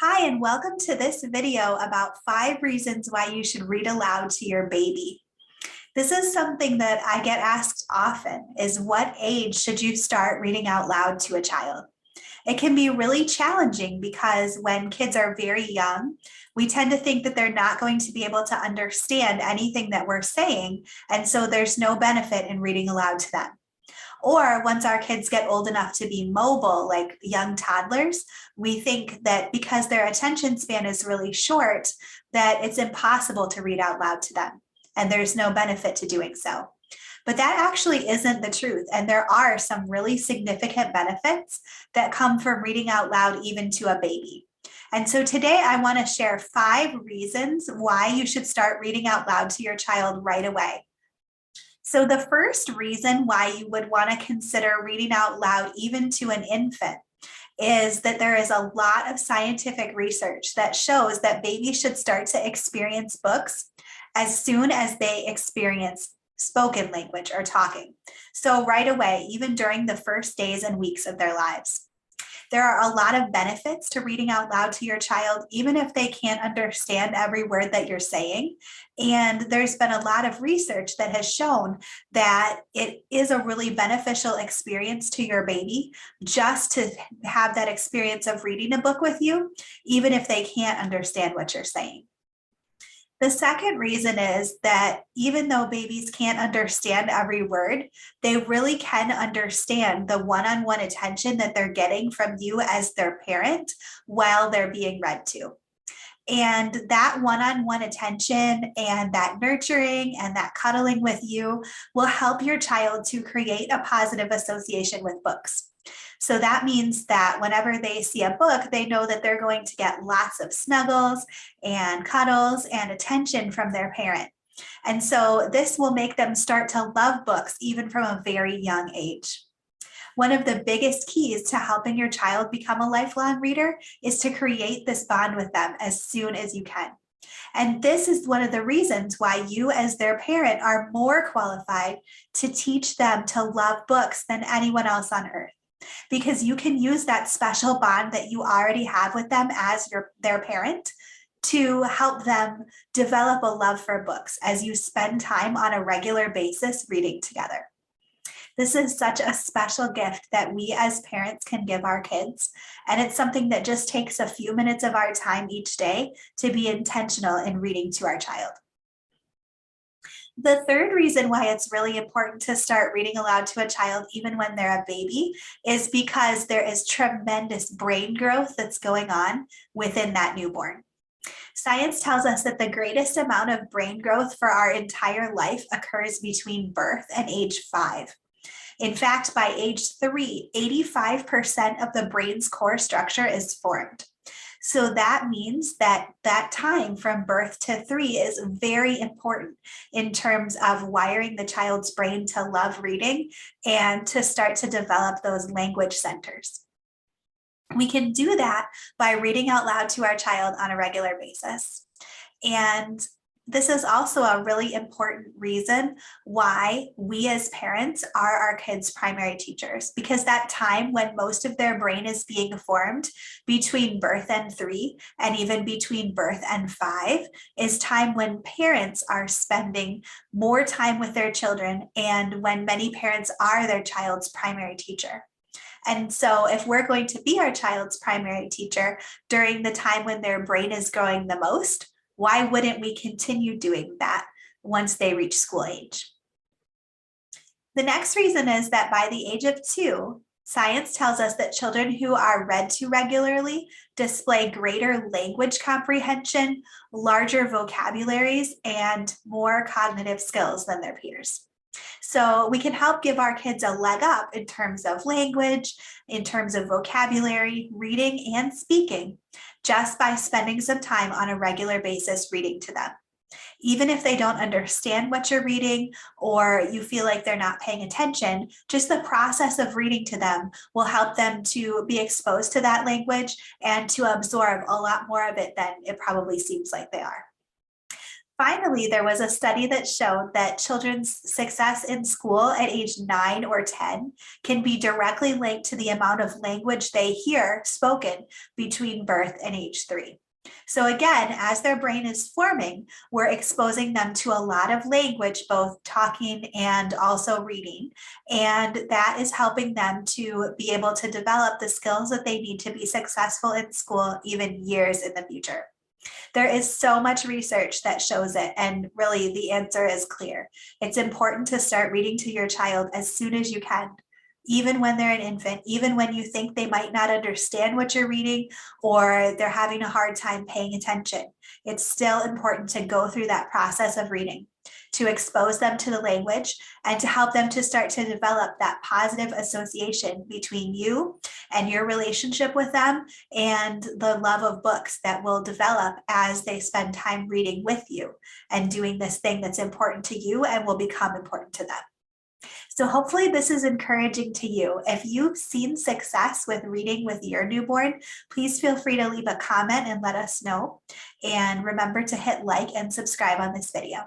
Hi, and welcome to this video about 5 reasons why you should read aloud to your baby. This is something that I get asked often, is what age should you start reading out loud to a child? It can be really challenging because when kids are very young, we tend to think that they're not going to be able to understand anything that we're saying, and so there's no benefit in reading aloud to them. Or once our kids get old enough to be mobile, like young toddlers, we think that because their attention span is really short, that it's impossible to read out loud to them, and there's no benefit to doing so. But that actually isn't the truth, and there are some really significant benefits that come from reading out loud even to a baby. And so today I want to share 5 reasons why you should start reading out loud to your child right away. So the first reason why you would want to consider reading out loud even to an infant is that there is a lot of scientific research that shows that babies should start to experience books as soon as they experience spoken language or talking. So right away, even during the first days and weeks of their lives. There are a lot of benefits to reading out loud to your child, even if they can't understand every word that you're saying. And there's been a lot of research that has shown that it is a really beneficial experience to your baby just to have that experience of reading a book with you, even if they can't understand what you're saying. The second reason is that even though babies can't understand every word, they really can understand the one-on-one attention that they're getting from you as their parent while they're being read to. And that one-on-one attention and that nurturing and that cuddling with you will help your child to create a positive association with books. So that means that whenever they see a book, they know that they're going to get lots of snuggles and cuddles and attention from their parent. And so this will make them start to love books even from a very young age. One of the biggest keys to helping your child become a lifelong reader is to create this bond with them as soon as you can. And this is one of the reasons why you as their parent are more qualified to teach them to love books than anyone else on earth, because you can use that special bond that you already have with them as their parent to help them develop a love for books as you spend time on a regular basis reading together. This is such a special gift that we as parents can give our kids, and it's something that just takes a few minutes of our time each day to be intentional in reading to our child. The third reason why it's really important to start reading aloud to a child even when they're a baby is because there is tremendous brain growth that's going on within that newborn. Science tells us that the greatest amount of brain growth for our entire life occurs between birth and age 5. In fact, by age 3, 85% of the brain's core structure is formed. So that means that that time from birth to 3 is very important in terms of wiring the child's brain to love reading and to start to develop those language centers. We can do that by reading out loud to our child on a regular basis. And this is also a really important reason why we as parents are our kids' primary teachers, because that time when most of their brain is being formed between birth and 3 and even between birth and 5 is time when parents are spending more time with their children and when many parents are their child's primary teacher. And so if we're going to be our child's primary teacher during the time when their brain is growing the most, why wouldn't we continue doing that once they reach school age? The next reason is that by the age of 2, science tells us that children who are read to regularly display greater language comprehension, larger vocabularies, and more cognitive skills than their peers. So we can help give our kids a leg up in terms of language, in terms of vocabulary, reading, and speaking, just by spending some time on a regular basis reading to them. Even if they don't understand what you're reading or you feel like they're not paying attention, just the process of reading to them will help them to be exposed to that language and to absorb a lot more of it than it probably seems like they are. Finally, there was a study that showed that children's success in school at age 9 or 10 can be directly linked to the amount of language they hear spoken between birth and age 3. So again, as their brain is forming, we're exposing them to a lot of language, both talking and also reading. And that is helping them to be able to develop the skills that they need to be successful in school, even years in the future. There is so much research that shows it, and really the answer is clear. It's important to start reading to your child as soon as you can, even when they're an infant, even when you think they might not understand what you're reading or they're having a hard time paying attention. It's still important to go through that process of reading, to expose them to the language and to help them to start to develop that positive association between you and your relationship with them and the love of books that will develop as they spend time reading with you and doing this thing that's important to you and will become important to them. So hopefully this is encouraging to you. If you've seen success with reading with your newborn, please feel free to leave a comment and let us know. And remember to hit like and subscribe on this video.